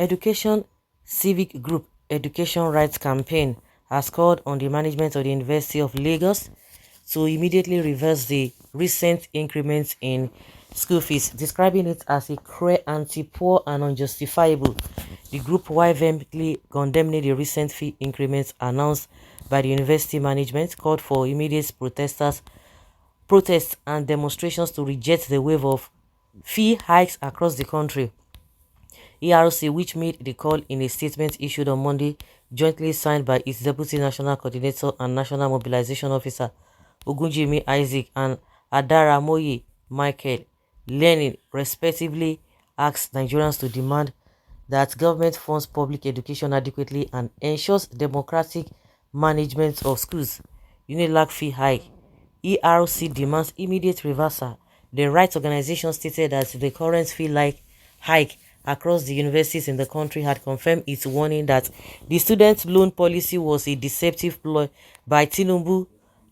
education civic group Education Rights Campaign has called on the management of the University of Lagos to immediately reverse the recent increments in school fees, describing it as a cruel, anti-poor and unjustifiable. The group, while vehemently condemning the recent fee increments announced by the university management, called for immediate protests and demonstrations to reject the wave of fee hikes across the country. ERC, which made the call in a statement issued on Monday, jointly signed by its Deputy National Coordinator and National Mobilization Officer Ogunjimi Isaac and Adara Moye Michael Lenin, respectively, asked Nigerians to demand that government funds public education adequately and ensures democratic management of schools. UNILAG fee hike. ERC demands immediate reversal. The rights organization stated that the current fee hike across the universities in the country had confirmed its warning that the student loan policy was a deceptive ploy by Tinubu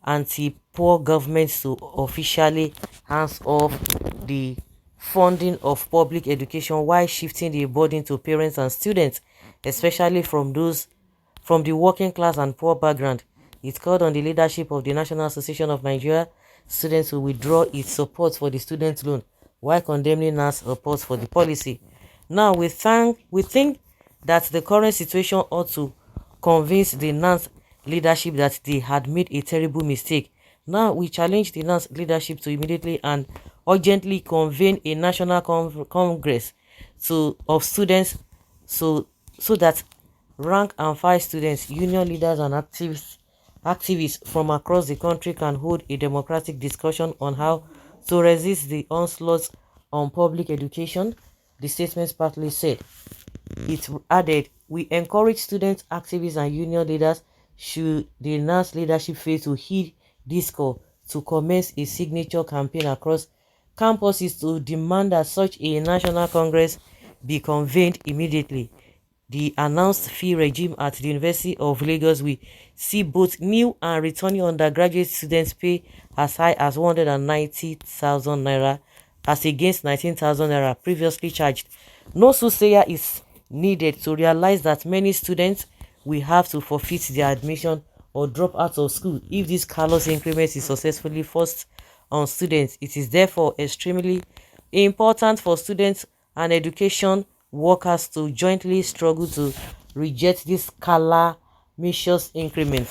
anti-poor governments to officially hands off the funding of public education while shifting the burden to parents and students, especially from the working class and poor background. It called on the leadership of the National Association of Nigeria Students to withdraw its support for the student loan while condemning NAS support for the policy. Now, we think that the current situation ought to convince the NAS leadership that they had made a terrible mistake. Now, we challenge the NAS leadership to immediately and urgently convene a national congress of students so that rank and file students, union leaders and activists from across the country can hold a democratic discussion on how to resist the onslaught on public education, the statement partly said. It added, we encourage students, activists and union leaders, should the NAS leadership fail to heed this call, to commence a signature campaign across campuses to demand that such a national congress be convened immediately. The announced fee regime at the University of Lagos will see both new and returning undergraduate students pay as high as 190,000 naira as against 19,000 naira previously charged. No soothsayer is needed to realize that many students will have to forfeit their admission or drop out of school if this callous increment is successfully forced on students. It is therefore extremely important for students and education workers to jointly struggle to reject this calamitous increment.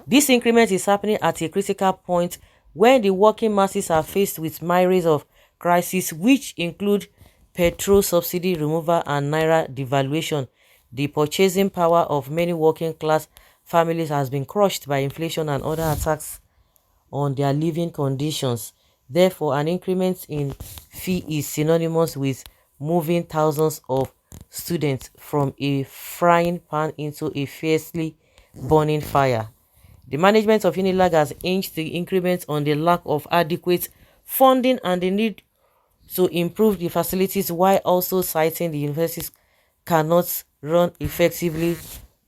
This increment is happening at a critical point when the working masses are faced with myriad of crises, which include petrol subsidy removal and naira devaluation. The purchasing power of many working class families has been crushed by inflation and other attacks on their living conditions. Therefore, an increment in fee is synonymous with moving thousands of students from a frying pan into a fiercely burning fire. The management of UNILAG has hinged the increment on the lack of adequate funding and the need to improve the facilities, while also citing the universities cannot run effectively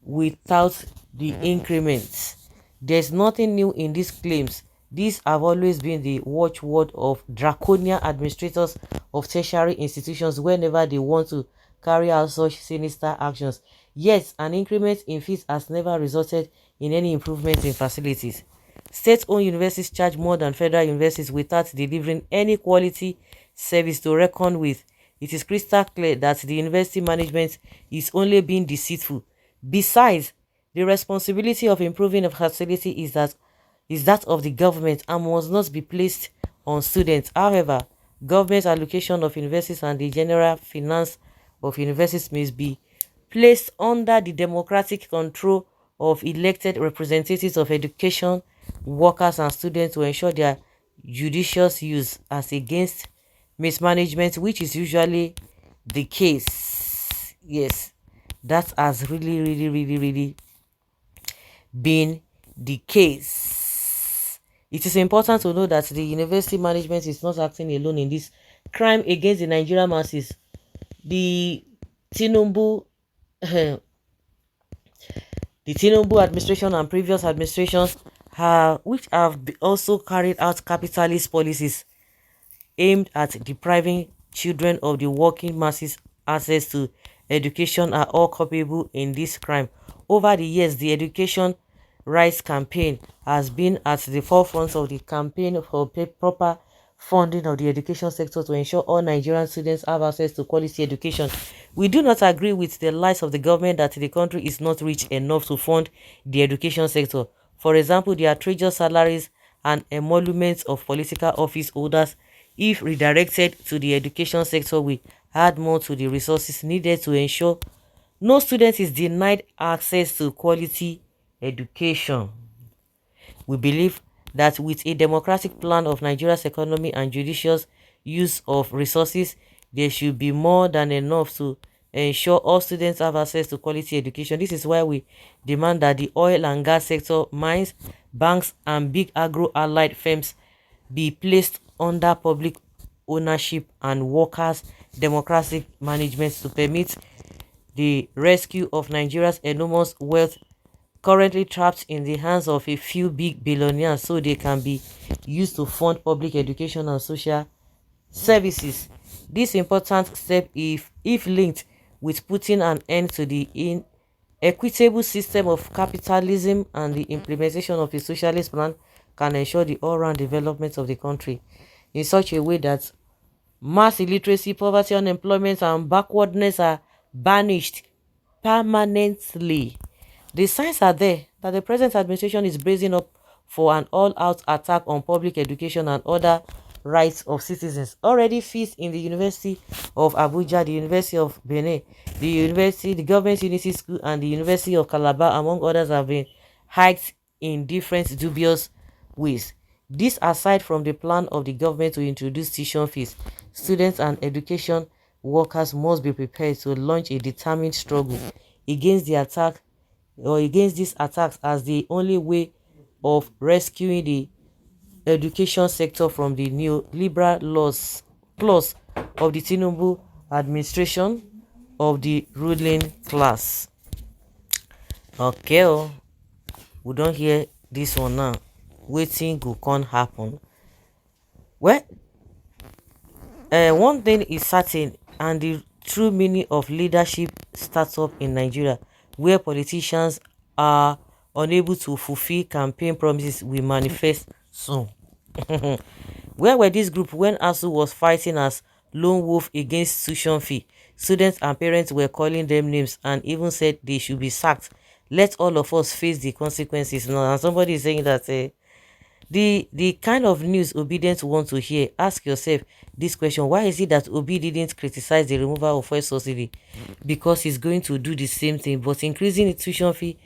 without the increments. There's nothing new in these claims. These have always been the watchword of draconian administrators of tertiary institutions whenever they want to carry out such sinister actions. Yet, an increment in fees has never resulted in any improvement in facilities. State-owned universities charge more than federal universities without delivering any quality service to reckon with. It is crystal clear that the university management is only being deceitful. Besides, the responsibility of improving a facility is that of the government and must not be placed on students. However, government allocation of universities and the general finance of universities must be placed under the democratic control of elected representatives of education workers and students to ensure their judicious use as against mismanagement, which is usually the case. Yes, that has really been the case. It is important to know that the university management is not acting alone in this crime against the Nigerian masses. The Tinubu the Tinubu administration and previous administrations which have also carried out capitalist policies aimed at depriving children of the working masses access to education are all culpable in this crime. Over the years, the education rights campaign has been at the forefront of the campaign for proper funding of the education sector to ensure all Nigerian students have access to quality education. We do not agree with the lies of the government that the country is not rich enough to fund the education sector. For example, the outrageous salaries and emoluments of political office holders, if redirected to the education sector, will add more to the resources needed to ensure no student is denied access to quality education. We believe that with a democratic plan of Nigeria's economy and judicious use of resources, there should be more than enough to ensure all students have access to quality education. This is why we demand that the oil and gas sector, mines, banks, and big agro-allied firms be placed under public ownership and workers' democratic management to permit the rescue of Nigeria's enormous wealth currently trapped in the hands of a few big billionaires, so they can be used to fund public education and social services. This important step, if linked with putting an end to the inequitable system of capitalism and the implementation of a socialist plan, can ensure the all-round development of the country in such a way that mass illiteracy, poverty, unemployment, and backwardness are banished permanently. The signs are there that the present administration is bracing up for an all-out attack on public education and other rights of citizens. Already fees in the University of Abuja, the University of Benin, the Government Unity School, and the University of Calabar, among others, have been hiked in different dubious ways. This aside from the plan of the government to introduce tuition fees, students and education workers must be prepared to launch a determined struggle against the attack or against these attacks as the only way of rescuing the education sector from the neoliberal laws clause of the Tinubu administration of the ruling class. Okay, we don't hear this one now. Waiting go can't happen. Well, one thing is certain, and the true meaning of leadership starts up in Nigeria, where politicians are unable to fulfill campaign promises will manifest soon. Where were this group when ASU was fighting as lone wolf against tuition fee? Students and parents were calling them names and even said they should be sacked. Let all of us face the consequences now. And somebody is saying that the kind of news obedient want to hear. Ask yourself this question: why is it that Obi didn't criticize the removal of fuel subsidy? Because he's going to do the same thing, but increasing the tuition fee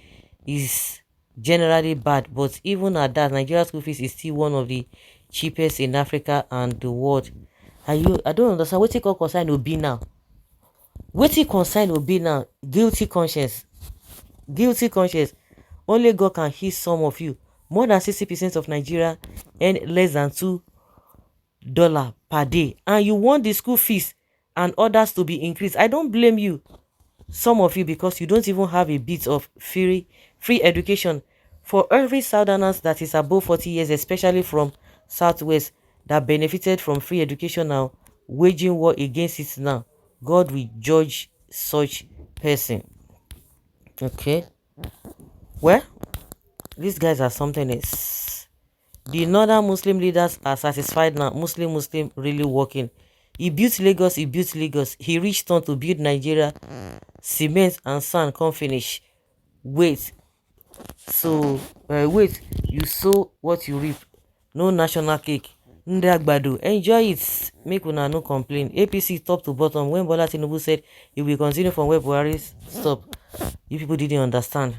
is generally bad. But even at that, Nigeria's school fees is still one of the cheapest in Africa and the world. I don't understand what it concern Obi now. What it concern Obi now? Guilty conscience. Only God can heal some of you. More than 60% of Nigeria earn less than $2 per day, and you want the school fees and others to be increased. I don't blame you, some of you, because you don't even have a bit of free education. For every Southerners that is above 40 years, especially from Southwest, that benefited from free education now waging war against it now, God will judge such person. Okay, well, these guys are something else. The northern Muslim leaders are satisfied now. Muslim really working. He built Lagos. He reached on to build Nigeria. Cement and sand can't finish. Wait. So wait, you sow what you reap. No national cake. Ndagbado. Enjoy it. Make una no complain. APC top to bottom. When Bola Tinubu said he will continue from where Buhari stop, you people didn't understand.